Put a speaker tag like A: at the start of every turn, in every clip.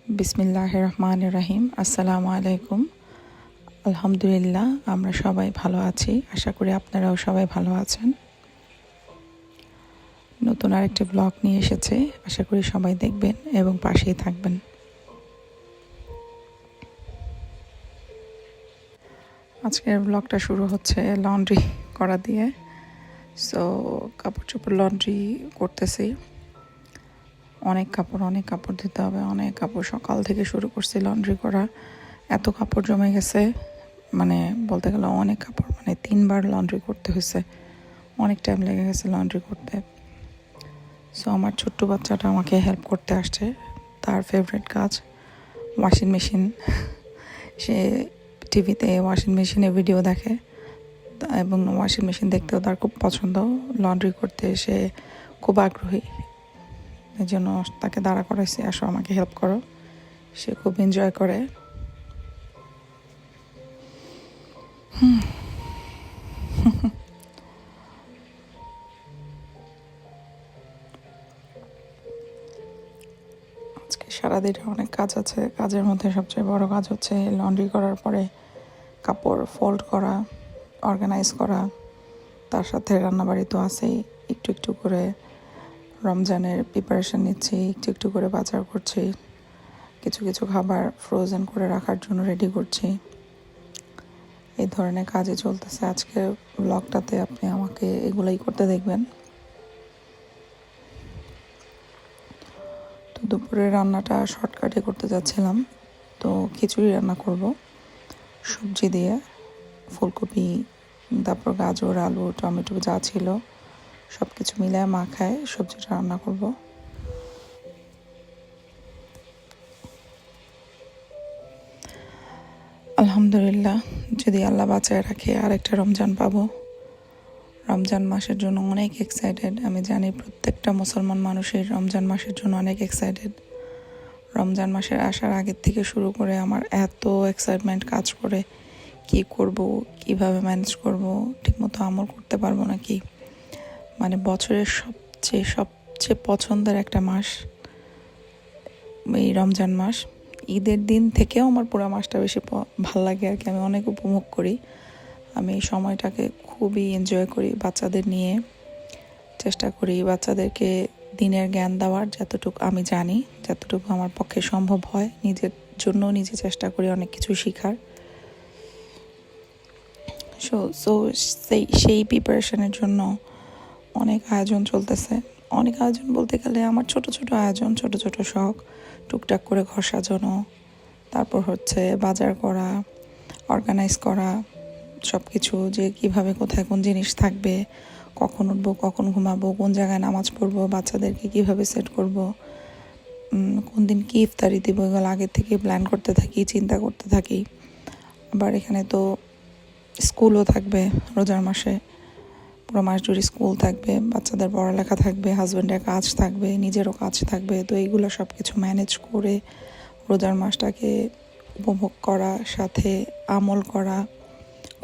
A: বিসমিল্লাহির রহমানির রহিম। আসসালামু আলাইকুম। আলহামদুলিল্লাহ, আমরা সবাই ভালো আছি। আশা করি আপনারাও সবাই ভালো আছেন। নতুন আরেকটি ব্লগ নিয়ে এসেছে, আশা করি সবাই দেখবেন এবং পাশেই থাকবেন। আজকের ব্লগটা শুরু হচ্ছে লন্ড্রি করা দিয়ে। সো কাপড় চোপড় লন্ড্রি করতেছি। অনেক কাপড় দিতে হবে, অনেক কাপড়। সকাল থেকে শুরু করছি লন্ড্রি করা। এত কাপড় জমে গেছে, মানে বলতে গেলে অনেক কাপড়, মানে 3বার লন্ড্রি করতে হয়েছে। অনেক টাইম লেগে গেছে লন্ড্রি করতে। সো আমার ছোট্ট বাচ্চাটা আমাকে হেল্প করতে আসছে। তার ফেভারিট কাজ ওয়াশিং মেশিন। সে টিভিতে ওয়াশিং মেশিনে ভিডিও দেখে এবং ওয়াশিং মেশিন দেখতেও তার খুব পছন্দ। লন্ড্রি করতে সে খুব আগ্রহী, এই জন্য তাকে দাঁড়া করাইছি, আসো আমাকে হেল্প করো। সে খুব এনজয় করে। আজকে সারাদিনে অনেক কাজ আছে। কাজের মধ্যে সবচেয়ে বড় কাজ হচ্ছে লন্ড্রি করার পরে কাপড় ফোল্ড করা, অর্গানাইজ করা। তার সাথে রান্নাবাড়ি তো আছেই। একটু একটু করে রমজানের প্রিপারেশন নিচ্ছি, একটু একটু করে বাজার করছি, কিছু কিছু খাবার ফ্রোজেন করে রাখার জন্য রেডি করছি। এই ধরনের কাজে চলতেছে। আজকে ব্লগটাতে আপনি আমাকে এগুলোই করতে দেখবেন। তো দুপুরের রান্নাটা শর্টকাটে করতে যাচ্ছিলাম। তো খিচুড়ি রান্না করব সবজি দিয়ে, ফুলকপি, তারপর গাজর, আলু, টমেটো যা ছিল সব কিছু মিলায় মাখায় সবজিটা রান্না করব। আলহামদুলিল্লাহ, যদি আল্লাহ বাঁচায় রাখে আরেকটা রমজান পাবো। রমজান মাসের জন্য অনেক এক্সাইটেড। আমি জানি প্রত্যেকটা মুসলমান মানুষের রমজান মাসের জন্য অনেক এক্সাইটেড। রমজান মাসের আসার আগের থেকে শুরু করে আমার এত এক্সাইটমেন্ট কাজ করে, কি করব, কিভাবে ম্যানেজ করব, ঠিকমতো আমল করতে পারবো নাকি। মানে বছরের সবচেয়ে সবচেয়ে পছন্দের একটা মাস এই রমজান মাস। ঈদের দিন থেকেও আমার পুরো মাসটা বেশি ভাল লাগে আর কি। আমি অনেক উপভোগ করি। আমি এই সময়টাকে খুবই এনজয় করি। বাচ্চাদের নিয়ে চেষ্টা করি বাচ্চাদেরকে দিনের জ্ঞান দেওয়ার, যতটুকু আমি জানি, যতটুকু আমার পক্ষে সম্ভব হয়। নিজের জন্য নিজে চেষ্টা করি অনেক কিছু শেখার। সো সেই প্রিপারেশনের জন্য অনেক আয়োজন চলতেছে। অনেক আয়োজন বলতে গেলে আমার ছোট ছোট আয়োজন, ছোট ছোট শখ, টুকটাক করে ঘর সাজানো, তারপর হচ্ছে বাজার করা, অর্গানাইজ করা সব কিছু, যে কিভাবে কোথায় কোন জিনিস থাকবে, কখন উঠবো, কখন ঘুমাবো, কোন জায়গায় নামাজ পড়বো, বাচ্চাদেরকে কিভাবে সেট করব, কোন দিন কি ইফতারি দিব, এগুলো আগের থেকে প্ল্যান করতে থাকি, চিন্তা করতে থাকি। আবার এখানে তো স্কুলও থাকবে রোজার মাসে, পুরো মাস জুড়ে স্কুল থাকবে, বাচ্চাদের পড়ালেখা থাকবে, হাজব্যান্ডের কাজ থাকবে, নিজেরও কাজ থাকবে। তো এইগুলো সব কিছু ম্যানেজ করে রোজার মাসটাকে উপভোগ করা, সাথে আমল করা,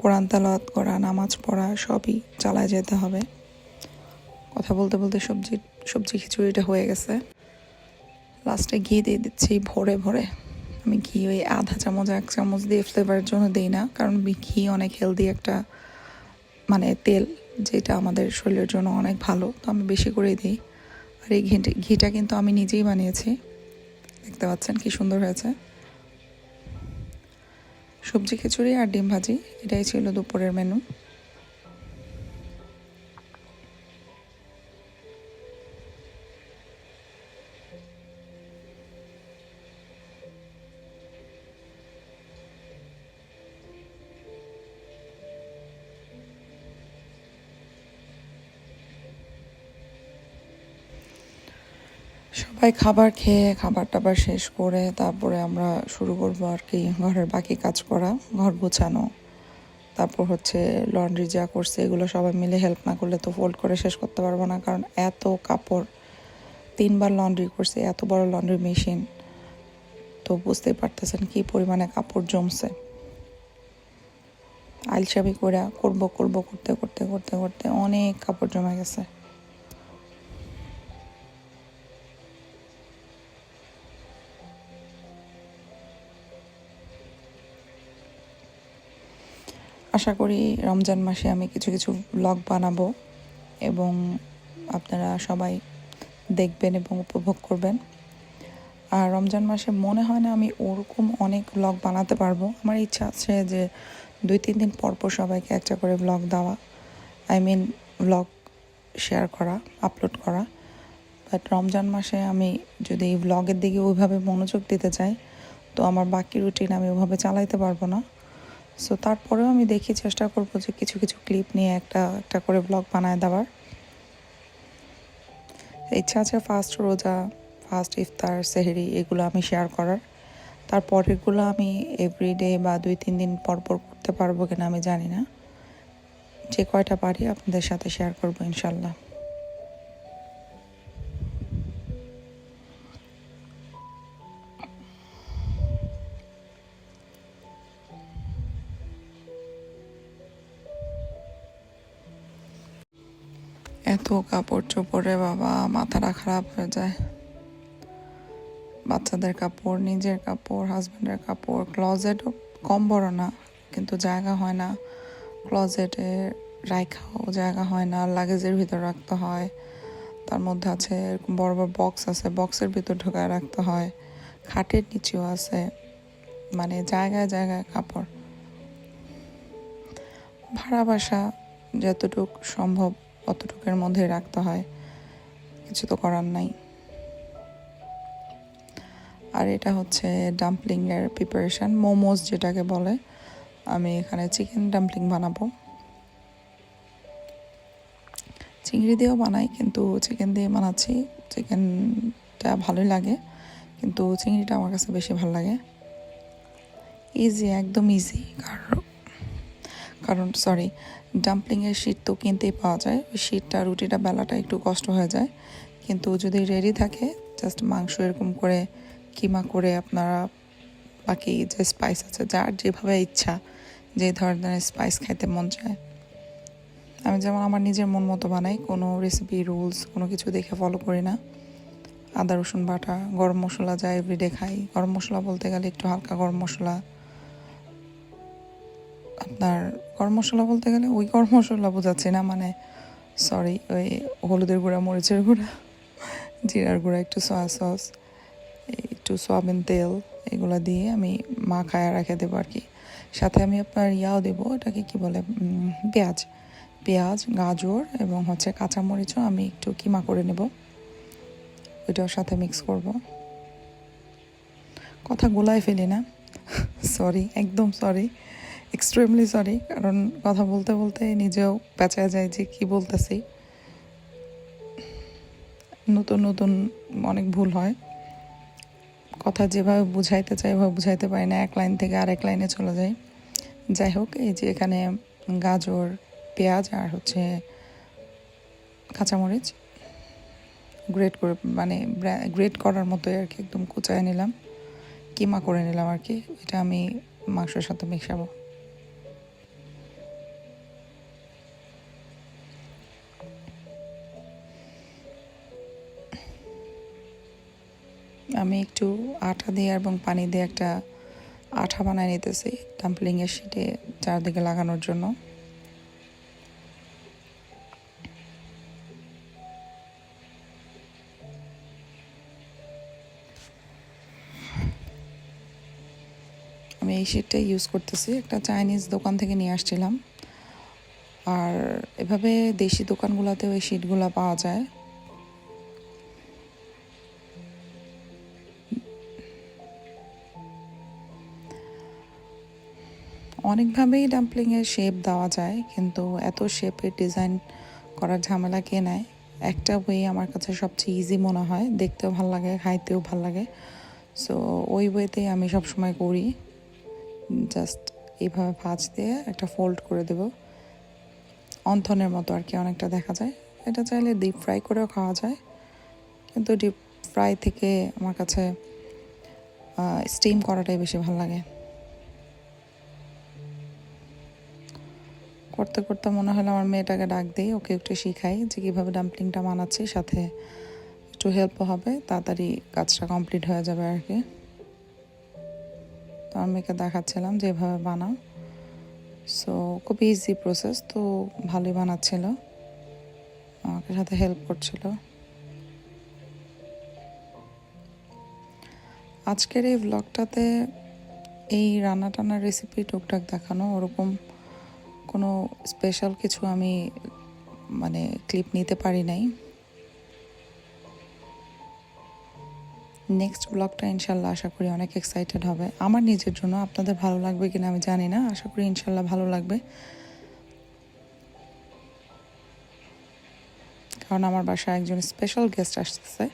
A: কোরআন তেলাওয়াত করা, নামাজ পড়া সবই চালায় যেতে হবে। কথা বলতে বলতে সবজি খিচুড়িটা হয়ে গেছে। লাস্টে ঘি দিয়ে দিচ্ছি ভরে ভরে। আমি ঘি ওই আধা চামচ 1 চামচ দিয়ে ফ্লেভারের জন্য দিই না, কারণ ঘি অনেক হেলদি একটা মানে তেল, যেটা আমাদের শরীরের জন্য অনেক ভালো। তো আমি বেশি করেই দিই। আর এই ঘিটা কিন্তু আমি নিজেই বানিয়েছি। দেখতে পাচ্ছেন কি সুন্দর হয়েছে। সবজি খিচুড়ি আর ডিম ভাজি, এটাই ছিল দুপুরের মেনু। সবাই খাবার খেয়ে খাবার টাবার শেষ করে তারপরে আমরা শুরু করবো আর কি ঘরের বাকি কাজ করা, ঘর গোছানো, তারপর হচ্ছে লন্ড্রি যা করছে এগুলো সবাই মিলে হেল্প না করলে তো ফোল্ড করে শেষ করতে পারবো না, কারণ এত কাপড়। 3বার লন্ড্রি করছে, এত বড় লন্ড্রি মেশিন, তো বুঝতেই পারতেছেন কি পরিমাণে কাপড় জমছে। আলসামি করে করতে করতে করতে করতে অনেক কাপড় জমে গেছে। আশা করি রমজান মাসে আমি কিছু কিছু ব্লগ বানাবো এবং আপনারা সবাই দেখবেন এবং উপভোগ করবেন। আর রমজান মাসে মনে হয় না আমি ওরকম অনেক ব্লগ বানাতে পারবো। আমার ইচ্ছা আছে যে 2-3 দিন পর পর সবাইকে একটা করে ব্লগ দেওয়া, ব্লগ শেয়ার করা, আপলোড করা। বাট রমজান মাসে আমি যদি এই ব্লগের দিকে ওইভাবে মনোযোগ দিতে চাই তো আমার বাকি রুটিন আমি ওইভাবে চালাইতে পারবো না। সো তারপরেও আমি দেখি, চেষ্টা করবো যে কিছু কিছু ক্লিপ নিয়ে একটা করে ব্লগ বানায় দেওয়ার। ইচ্ছা আছে ফার্স্ট রোজা, ফার্স্ট ইফতার, সেহরি এগুলো আমি শেয়ার করার। তারপরেরগুলো আমি এভরিডে বা 2-3 দিন পর পর করতে পারবো কিনা আমি জানি না। যে কয়টা পারি আপনাদের সাথে শেয়ার করবো ইনশাল্লাহ। এত কাপড় চোপড়ে বাবা মাথাটা খারাপ হয়ে যায়। বাচ্চাদের কাপড়, নিজের কাপড়, হাজব্যান্ডের কাপড়, ক্লজেটও কম বড় না, কিন্তু জায়গা হয় না। ক্লজেটে রাখাও জায়গা হয় না, লাগেজের ভিতর রাখতে হয়। তার মধ্যে আছে এরকম বড় বড় বক্স আছে, বক্সের ভিতর ঢোকায় রাখতে হয়। খাটের নিচেও আছে, মানে জায়গায় জায়গায় কাপড়। ভাড়া বাসা যতটুক সম্ভব অতটুকের মধ্যে রাখতে হয়, কিছু তো করার নাই। আর এটা হচ্ছে ডাম্পলিংয়ের প্রিপারেশান, মোমোজ যেটাকে বলে। আমি এখানে চিকেন ডাম্পলিং বানাবো। চিংড়ি দিয়েও বানাই, কিন্তু চিকেন দিয়ে বানাচ্ছি। চিকেনটা ভালোই লাগে, কিন্তু চিংড়িটা আমার কাছে বেশি ভালো লাগে। ইজি, একদম ইজি। কারণ ডাম্পলিংয়ের শীট তো কিনতেই পাওয়া যায়। ওই শীটটা, রুটিটা বেলাটা একটু কষ্ট হয়ে যায়, কিন্তু যদি রেডি থাকে জাস্ট মাংস এরকম করে কিমা করে আপনারা বাকি যে স্পাইস আছে, যার যেভাবে ইচ্ছা, যে ধরনের স্পাইস খাইতে মন চায়। আমি যেমন আমার নিজের মন মতো বানাই, কোনো রেসিপি রুলস কোনো কিছু দেখে ফলো করি না। আদা রসুন বাটা, গরম মশলা যা এভরিডে খাই। গরম মশলা বলতে গেলে একটু হালকা গরম মশলা, আপনার গরম মশলা বলতে গেলে ওই গরম মশলা বোঝাচ্ছি না, মানে ওই হলুদের গুঁড়া, মরিচের গুঁড়া, জিরার গুঁড়া, একটু সয়া সস, একটু সয়াবিন তেল, এগুলো দিয়ে আমি মাখায় রেখে দেবো আর কি। সাথে আমি আপনার ইয়াও দেবো, এটাকে কি বলে, পেঁয়াজ, গাজর এবং হচ্ছে কাঁচামরিচও আমি একটু কিমা করে নেব, ওইটার সাথে মিক্স করব। কথা গোলায় ফেলি না, একদম এক্সট্রিমলি সরি। কারণ কথা বলতে বলতে নিজেও পেঁচায় যায় যে কি বলতেছি। নতুন নতুন অনেক ভুল হয়, কথা যেভাবে বুঝাইতে চাই ওভাবে বুঝাইতে পারি না, এক লাইন থেকে আরেক লাইনে চলে যাই। যাই হোক, এই যে এখানে গাজর, পেঁয়াজ আর হচ্ছে কাঁচামরিচ গ্রেট করার মতোই আর কি, একদম কুচায় নিলাম, কিমা করে নিলাম আর কি। এটা আমি মাংসের সাথে মেশাবো। আমি একটু আটা দিয়ে এবং পানি দিয়ে একটা আঠা বানায় নিতেছি ডাম্পলিংয়ের শিটে চারদিকে লাগানোর জন্য। আমি এই শিটটাই ইউজ করতেছি, একটা চাইনিজ দোকান থেকে নিয়ে আসছিলাম। আর এভাবে দেশি দোকানগুলোতেও এই শিটগুলো পাওয়া যায়। অনেকভাবেই ডাম্পলিংয়ের শেপ দেওয়া যায়, কিন্তু এত শেপের ডিজাইন করার ঝামেলা কে নেয়। একটা ওয়ে আমার কাছে সবচেয়ে ইজি মনে হয়, দেখতেও ভালো লাগে, খাইতেও ভালো লাগে। সো ওই ওয়েতেই আমি সবসময় করি। জাস্ট এইভাবে ভাঁজ দিয়ে একটা ফোল্ড করে দেব, অন্থনের মতো আর কি অনেকটা দেখা যায়। এটা চাইলে ডিপ ফ্রাই করেও খাওয়া যায়, কিন্তু ডিপ ফ্রাই থেকে আমার কাছে স্টিম করাটাই বেশি ভালো লাগে। করতে করতে মনে হলো আমার মেয়েটাকে ডাক দিই, ওকে একটু শিখাই যে কীভাবে ডাম্পলিংটা বানাচ্ছি, সাথে একটু হেল্পও হবে, তাড়াতাড়ি কাজটা কমপ্লিট হয়ে যাবে আর কি। তো আমার মেয়েকে দেখাচ্ছিলাম যে এভাবে বানাও, সো খুব ইজি প্রসেস, তো ভালোই বানাচ্ছিল, আমাকে সাথে হেল্প করছিল। আজকের এই ব্লগটাতে এই রান্না টান্নার রেসিপি টুকটাক দেখানো, ওরকম কোনো স্পেশাল কিছু আমি মানে ক্লিপ নিতে পারি নাই। নেক্সট ব্লগটা ইনশাল্লাহ আশা করি অনেক এক্সাইটেড হবে আমার নিজের জন্য। আপনাদের ভালো লাগবে কিনা আমি জানি না, আশা করি ইনশাল্লাহ ভালো লাগবে, কারণ আমার বাসায় একজন স্পেশাল গেস্ট আসতেছে।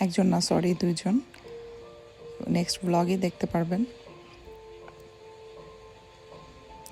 A: একজন না, সরি, দুইজন। নেক্সট ব্লগই দেখতে পারবেন।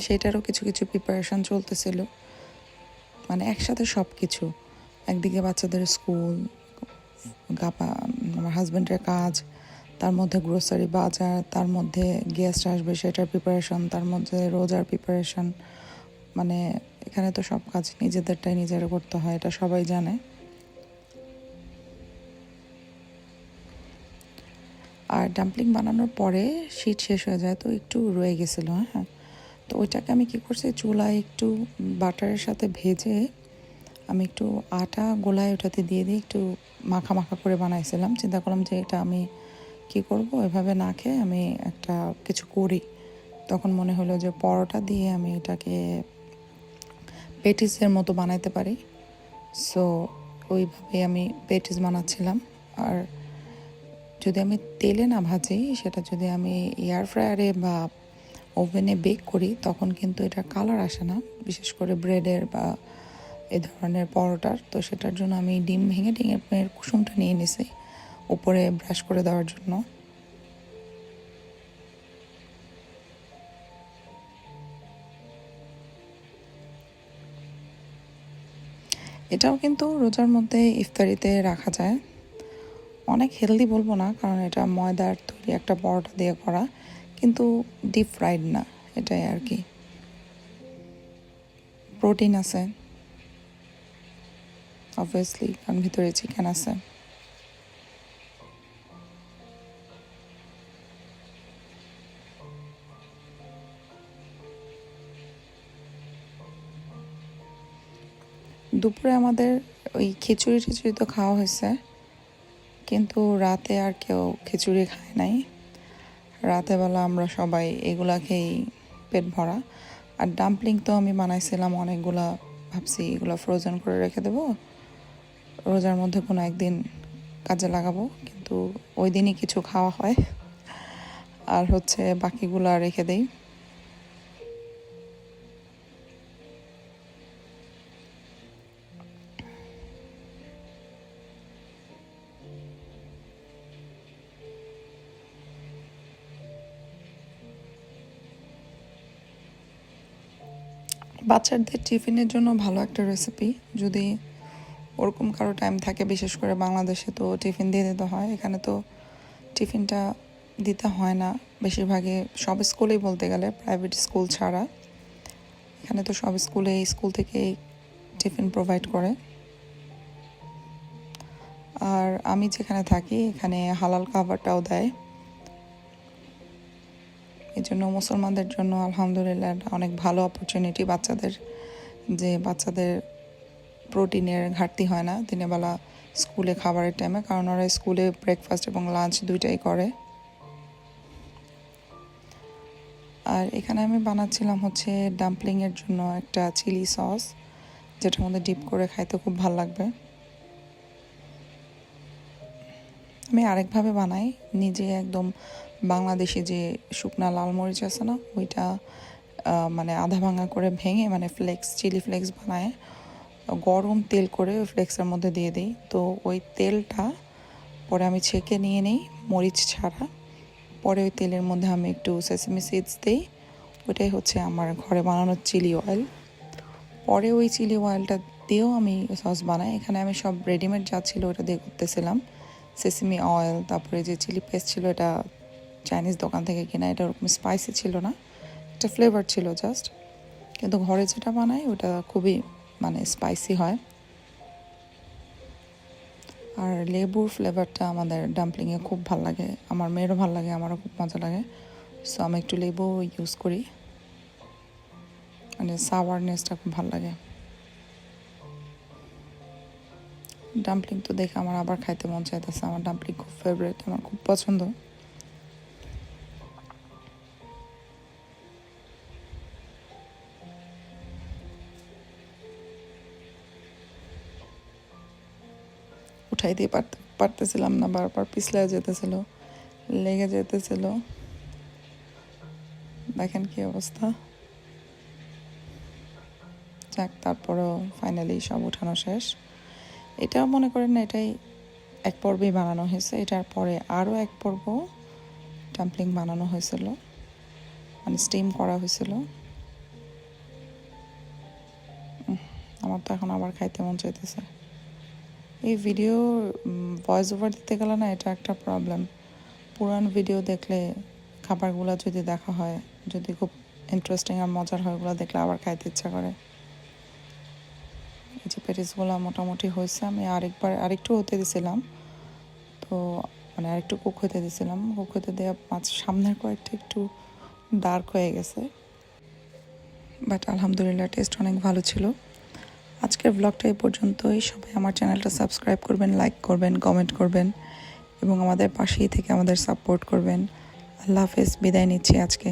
A: সেটারও কিছু কিছু প্রিপারেশন চলতেছিল, মানে একসাথে সব কিছু। একদিকে বাচ্চাদের স্কুল, আমার হাজব্যান্ডের কাজ, তার মধ্যে গ্রোসারি বাজার, তার মধ্যে গেস্ট আসবে সেটার প্রিপারেশন, তার মধ্যে রোজার প্রিপারেশন, মানে এখানে তো সব কাজ নিজেদেরটাই নিজেরা করতে হয়, এটা সবাই জানে। আর ডাম্পলিং বানানোর পরে শীত শেষ হয়ে যায়, তো একটু রয়ে গেছিলো। হ্যাঁ, তো ওইটাকে আমি কী করছি, চুলায় একটু বাটারের সাথে ভেজে আমি একটু আটা গোলায় ওটাতে দিয়ে একটু মাখা মাখা করে বানাইছিলাম। চিন্তা করলাম যে এটা আমি কি করব, এভাবে না খেয়ে আমি একটা কিছু করি। তখন মনে হলো যে পরোটা দিয়ে আমি এটাকে পেটিসের মতো বানাইতে পারি। সো ওইভাবে আমি পেটিস বানাচ্ছিলাম। আর যদি আমি তেলে না ভাজি, সেটা যদি আমি এয়ার ফ্রায়ারে বা ওভেনে বেক করি, তখন কিন্তু এটা কালার আসে না, বিশেষ করে ব্রেডের বা এ ধরনের পরোটার। তো সেটার জন্য আমি ডিম ভেঙে ডিমের কুসুমটা নিয়ে নিছি উপরে ব্রাশ করে দেওয়ার জন্য। এটাও কিন্তু রোজার মধ্যে ইফতারিতে রাখা যায়। অনেক হেলদি বলবো না, কারণ এটা ময়দার তৈরি একটা পরোটা দিয়ে করা, কিন্তু ডিপ ফ্রাইড না, এটাই আর কি। প্রোটিন আছে অবভিয়াসলি, কারণ ভিতরে চিকেন আছে। দুপুরে আমাদের ওই খিচুড়ি টিচুড়ি তো খাওয়া হয়েছে, কিন্তু রাতে আর কেউ খিচুড়ি খায় নাই। রাতেবেলা আমরা সবাই এগুলা খেয়েই পেট ভরা। আর ডাম্পলিং তো আমি বানাইছিলাম অনেকগুলা, ভাবছি এগুলো ফ্রোজেন করে রেখে দেবো, রোজার মধ্যে কোনো একদিন কাজে লাগাবো, কিন্তু ওই দিনই কিছু খাওয়া হয় আর হচ্ছে বাকিগুলা রেখে দেই। বাচ্চাদের টিফিনের জন্য ভালো একটা রেসিপি, যদি ওরকম কারো টাইম থাকে, বিশেষ করে বাংলাদেশে তো টিফিন দিয়ে দিতে হয়, এখানে তো টিফিনটা দিতে হয় না বেশিরভাগই, সব স্কুলেই বলতে গেলে, প্রাইভেট স্কুল ছাড়া। এখানে তো সব স্কুল থেকেই টিফিন প্রোভাইড করে। আর আমি যেখানে থাকি এখানে হালাল খাবারটাও দেয়, এই জন্য মুসলমানদের জন্য আলহামদুলিল্লাহ অনেক ভালো অপরচুনিটি বাচ্চাদের, যে বাচ্চাদের প্রোটিনের ঘাটতি হয় না দিনের বেলা স্কুলে খাবারের টাইমে, কারণ ওরা স্কুলে ব্রেকফাস্ট এবং লাঞ্চ দুইটাই করে। আর এখানে আমি বানাচ্ছিলাম হচ্ছে ডাম্পলিংয়ের জন্য একটা চিলি সস, যেটার মধ্যে ডিপ করে খাইতে খুব ভালো লাগবে। আমি আরেকভাবে বানাই, নিজে একদম বাংলাদেশি যে শুকনা লাল মরিচ আছে না, ওইটা মানে আধা ভাঙা করে ভেঙে, মানে চিলি ফ্লেক্স বানায় গরম তেল করে ওই ফ্লেক্সের মধ্যে দিয়ে দিই। তো ওই তেলটা পরে আমি ছেঁকে নিয়ে নিই মরিচ ছাড়া, পরে ওই তেলের মধ্যে আমি একটু সেসামি সিডস দিই, ওইটাই হচ্ছে আমার ঘরে বানানো চিলি অয়েল। পরে ওই চিলি অয়েলটা দিয়েও আমি সস বানাই। এখানে আমি সব রেডিমেড যা ছিল ওটা দিয়ে করতেছিলাম, সেসামি অয়েল, তারপরে যে চিলি পেস্ট ছিল এটা চাইনিজ দোকান থেকে কেনা, এটা ওরকম স্পাইসি ছিল না, একটা ফ্লেভার ছিল জাস্ট। কিন্তু ঘরে যেটা বানাই ওটা খুবই মানে স্পাইসি হয়। আর লেবুর ফ্লেভারটা আমাদের ডাম্পলিংয়ে খুব ভালো লাগে, আমার মেয়েরও ভালো লাগে, আমারও খুব মজা লাগে। সো আমি একটু লেবু ইউজ করি, মানে সাওয়ারনেসটা খুব ভালো লাগে। ডাম্পলিং তো দেখে আমার আবার খাইতে মন চাইতেছে। আমার ডাম্পলিং খুব ফেভারিট, আমার খুব পছন্দ। উঠাই দিয়ে পারতেছিলাম না, বারবার পিছলে যেতেছিল, লেগে যেতেছিল। দেখেন কি অবস্থা। যাক, তারপরেও ফাইনালি সব উঠানো শেষ। এটাও মনে করেন না এটাই এক পর্বেই বানানো হয়েছে, এটার পরে আরও এক পর্ব ডাম্পলিং বানানো হয়েছিল, মানে স্টিম করা হয়েছিল। আমার তো এখন আবার খাইতে মন চাইতেছে। এই ভিডিও ভয়েস ওভার দিতে গেলে না এটা একটা প্রবলেম। পুরান ভিডিও দেখলে খাবারগুলো যদি দেখা হয়, যদি খুব ইন্টারেস্টিং আর মজার হয়, ওগুলো দেখলে আবার খাইতে ইচ্ছা করে। এই যে প্যাটিসগুলো মোটামুটি হয়েছে, আমি আরেকটু হতে দিছিলাম, তো মানে আরেকটু কুক হতে দিছিলাম। কুক হতে দেওয়া সামনের কয়েকটা একটু ডার্ক হয়ে গেছে, বাট আলহামদুলিল্লাহ টেস্ট অনেক ভালো ছিল। আজকের ব্লগটা এই পর্যন্তই। সবাই আমার চ্যানেলটা সাবস্ক্রাইব করবেন, লাইক করবেন, কমেন্ট করবেন এবং আমাদের পাশেই থেকে আমাদের সাপোর্ট করবেন। আল্লাহ হাফেজ, বিদায় নিচ্ছি আজকে।